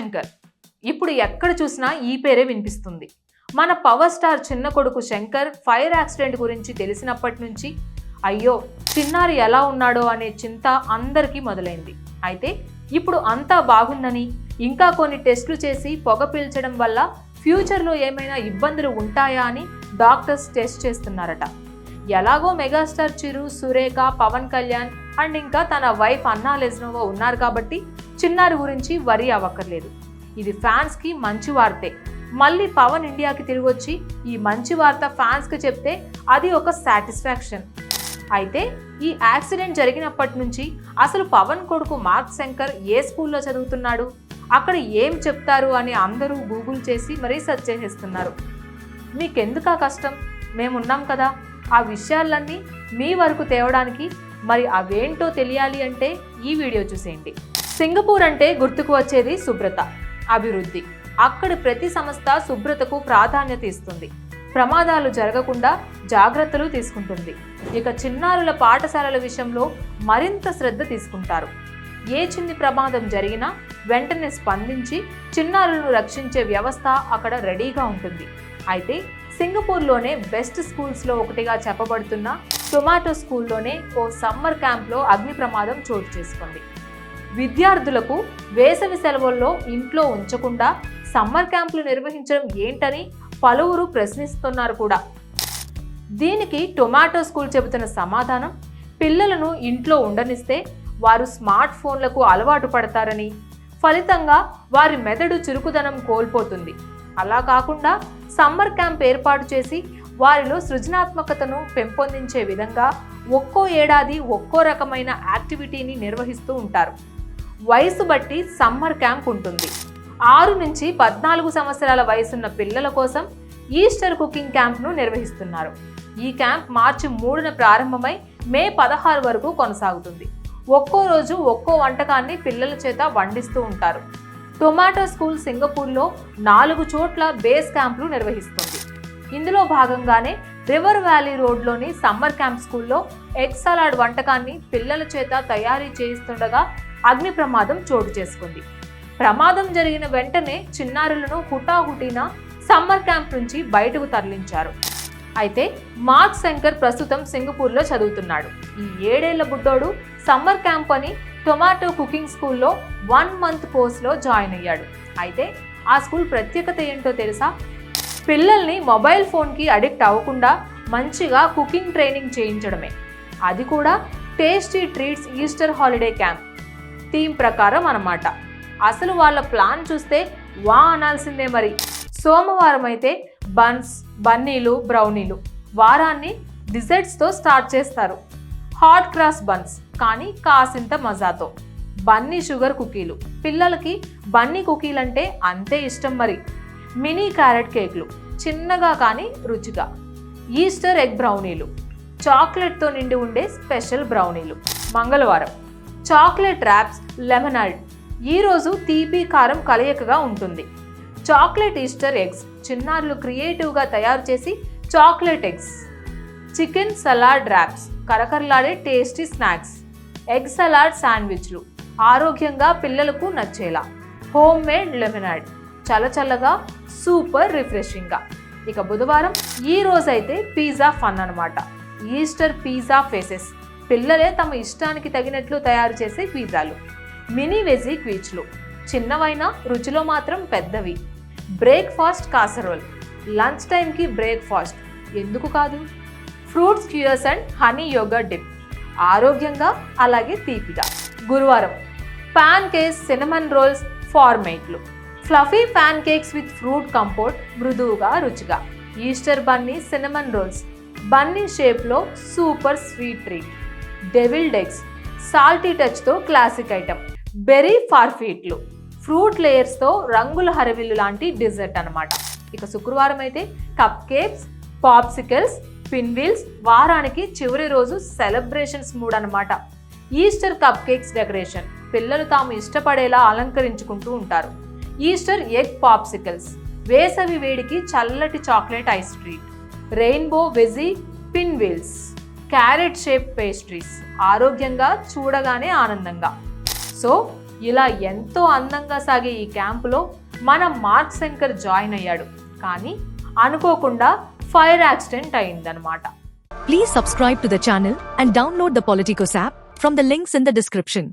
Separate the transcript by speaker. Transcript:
Speaker 1: శంకర్. ఇప్పుడు ఎక్కడ చూసినా ఈ పేరే వినిపిస్తుంది. మన పవర్ స్టార్ చిన్న కొడుకు శంకర్ ఫైర్ యాక్సిడెంట్ గురించి తెలిసినప్పటి నుంచి అయ్యో చిన్నారి ఎలా ఉన్నాడో అనే చింత అందరికీ మొదలైంది. అయితే ఇప్పుడు అంతా బాగుందని, ఇంకా కొన్ని టెస్టులు చేసి పొగ పీల్చడం వల్ల ఫ్యూచర్లో ఏమైనా ఇబ్బందులు ఉంటాయా అని డాక్టర్స్ టెస్ట్ చేస్తున్నారట. ఎలాగో మెగాస్టార్ చిరు, సురేఖ, పవన్ కళ్యాణ్ అండ్ ఇంకా తన వైఫ్ అన్నా లెజ్నోవా ఉన్నారు కాబట్టి చిన్నారి గురించి వరీ అవ్వక్కర్లేదు. ఇది ఫ్యాన్స్కి మంచి వార్తే. మళ్ళీ పవన్ ఇండియాకి తిరిగి వచ్చి ఈ మంచి వార్త ఫ్యాన్స్కి చెప్తే అది ఒక సాటిస్ఫాక్షన్. అయితే ఈ యాక్సిడెంట్ జరిగినప్పటి నుంచి అసలు పవన్ కొడుకు మార్క్ శంకర్ ఏ స్కూల్లో చదువుతున్నాడు, అక్కడ ఏం చెప్తారు అని అందరూ గూగుల్ చేసి మరీ సెర్చ్ చేసేస్తున్నారు. మీకెందుకు ఆ కష్టం, మేమున్నాం కదా ఆ విషయాలన్నీ మీ వరకు తేవడానికి. మరి అవేంటో తెలియాలి అంటే ఈ వీడియో చూసేయండి. సింగపూర్ అంటే గుర్తుకు వచ్చేది శుభ్రత, అభివృద్ధి. అక్కడి ప్రతి సంస్థ శుభ్రతకు ప్రాధాన్యత ఇస్తుంది, ప్రమాదాలు జరగకుండా జాగ్రత్తలు తీసుకుంటుంది. ఇక చిన్నారుల పాఠశాలల విషయంలో మరింత శ్రద్ధ తీసుకుంటారు. ఏ చిన్ని ప్రమాదం జరిగినా వెంటనే స్పందించి చిన్నారులను రక్షించే వ్యవస్థ అక్కడ రెడీగా ఉంటుంది. అయితే సింగపూర్లోనే బెస్ట్ స్కూల్స్లో ఒకటిగా చెప్పబడుతున్న టొమాటో స్కూల్లోనే ఓ సమ్మర్ క్యాంప్లో అగ్ని ప్రమాదం చోటు చేసుకుంది. విద్యార్థులకు వేసవి సెలవుల్లో ఇంట్లో ఉంచకుండా సమ్మర్ క్యాంపులు నిర్వహించడం ఏంటని పలువురు ప్రశ్నిస్తున్నారు కూడా. దీనికి టొమాటో స్కూల్ చెబుతున్న సమాధానం, పిల్లలను ఇంట్లో ఉండనిస్తే వారు స్మార్ట్ ఫోన్లకు అలవాటు పడతారని, ఫలితంగా వారి మెదడు చురుకుదనం కోల్పోతుంది. అలా కాకుండా సమ్మర్ క్యాంప్ ఏర్పాటు చేసి వారిలో సృజనాత్మకతను పెంపొందించే విధంగా ఒక్కో ఏడాది ఒక్కో రకమైన యాక్టివిటీని నిర్వహిస్తూ ఉంటారు. వయసు బట్టి సమ్మర్ క్యాంప్ ఉంటుంది. 6 నుంచి 14 సంవత్సరాల వయసున్న పిల్లల కోసం ఈస్టర్ కుకింగ్ క్యాంప్ను నిర్వహిస్తున్నారు. ఈ క్యాంప్ మార్చి 3న ప్రారంభమై మే 16 వరకు కొనసాగుతుంది. ఒక్కో రోజు ఒక్కో వంటకాన్ని పిల్లల చేత వండిస్తూ ఉంటారు. టొమాటో స్కూల్ సింగపూర్లో 4 చోట్ల బేస్ క్యాంపులు నిర్వహిస్తుంది. ఇందులో భాగంగానే రివర్ వ్యాలీ రోడ్లోని సమ్మర్ క్యాంప్ స్కూల్లో ఎగ్ సలాడ్ వంటకాన్ని పిల్లల చేత తయారీ చేయిస్తుండగా అగ్ని ప్రమాదం చోటు చేసుకుంది. ప్రమాదం జరిగిన వెంటనే చిన్నారులను హుటాహుటిన సమ్మర్ క్యాంప్ నుంచి బయటకు తరలించారు. అయితే మార్క్ శంకర్ ప్రస్తుతం సింగపూర్లో చదువుతున్నాడు. ఈ 7 ఏళ్ల బుడ్డోడు సమ్మర్ క్యాంప్ అని టొమాటో కుకింగ్ స్కూల్లో 1 మంత్ కోర్స్లో జాయిన్ అయ్యాడు. అయితే ఆ స్కూల్ ప్రత్యేకత ఏంటో తెలుసా? పిల్లల్ని మొబైల్ ఫోన్కి అడిక్ట్ అవ్వకుండా మంచిగా కుకింగ్ ట్రైనింగ్ చేయించడమే. అది కూడా tasty treats Easter holiday camp theme ప్రకారం అన్నమాట. అసలు వాళ్ళ ప్లాన్ చూస్తే వా అనాల్సిందే. మరి సోమవారం అయితే బన్స్, బన్నీలు, బ్రౌనీలు, వారాన్ని డిజర్ట్స్తో స్టార్ట్ చేస్తారు. హాట్ క్రాస్ బన్స్ కానీ కాసింత మజాతో, బన్నీ షుగర్ కుకీలు, పిల్లలకి బన్నీ కుకీలంటే అంతే ఇష్టం. మరి మినీ క్యారెట్ కేక్లు, చిన్నగా కానీ రుచిగా. ఈస్టర్ ఎగ్ బ్రౌనీలు, చాక్లెట్తో నిండి ఉండే స్పెషల్ బ్రౌనీలు. మంగళవారం చాక్లెట్ ర్యాప్స్, లెమనాడ్. ఈరోజు తీపి కారం కలయికగా ఉంటుంది. చాక్లెట్ ఈస్టర్ ఎగ్స్, చిన్నారులు క్రియేటివ్గా తయారు చేసి chocolate eggs. Chicken salad wraps, కరకరలాడే టేస్టీ స్నాక్స్. ఎగ్ సలాడ్ శాండ్విచ్లు, ఆరోగ్యంగా పిల్లలకు నచ్చేలా. హోమ్ మేడ్ లెమనాడ్, చల్లచల్లగా సూపర్ రిఫ్రెషింగ్గా. ఇక బుధవారం ఈ రోజైతే పిజ్జా ఫన్ అన్నమాట. ఈస్టర్ పిజ్జా ఫేసెస్, పిల్లలే తమ ఇష్టానికి తగినట్లు తయారు చేసే పిజ్జాలు. మినీ వెజీ క్వీచ్లు, చిన్నవైన రుచిలో మాత్రం పెద్దవి. బ్రేక్ఫాస్ట్ కాసరోల్, లంచ్ టైంకి బ్రేక్ఫాస్ట్ ఎందుకు కాదు. Fruit skewers and honey yogurt dip, ఆరోగ్యంగా అలాగే తీపిగా. గురువారం పాన్ కేక్స్, సినమన్ రోల్స్, ఫార్మేట్లు. Fluffy pancakes with fruit compote, మృదువుగా రుచిగా. Easter bunny cinnamon rolls, bunny షేప్లో super sweet treat. Devilled eggs, salty టచ్తో క్లాసిక్ ఐటమ్. బెర్రీ ఫార్ఫీట్లు, ఫ్రూట్ లేయర్స్తో రంగుల హరవిల్లు లాంటి డిజర్ట్ అన్నమాట. ఇక శుక్రవారం అయితే కప్ కేక్స్, పాప్సికల్స్, పిన్వీల్స్. వారానికి చివరి రోజు సెలబ్రేషన్స్ మూడ్ అన్నమాట. ఈస్టర్ కప్ కేక్స్ డెకరేషన్, పిల్లలు తాము ఇష్టపడేలా అలంకరించుకుంటూ ఉంటారు. ఈస్టర్ ఎగ్ పాప్సికల్స్, వేసవి వేడికి చల్లటి chocolate ice treat. Rainbow veggie pinwheels, carrot shape pastries, ఆరోగ్యంగా చూడగానే ఆనందంగా. సో ఇలా ఎంతో అందంగా సాగే ఈ క్యాంపులో మన మార్క్ శంకర్ జాయిన్ అయ్యాడు. కానీ అనుకోకుండా ఫైర్ యాక్సిడెంట్ అయిందనమాట.
Speaker 2: Please subscribe to the channel and download the Politicos app from the links in the description.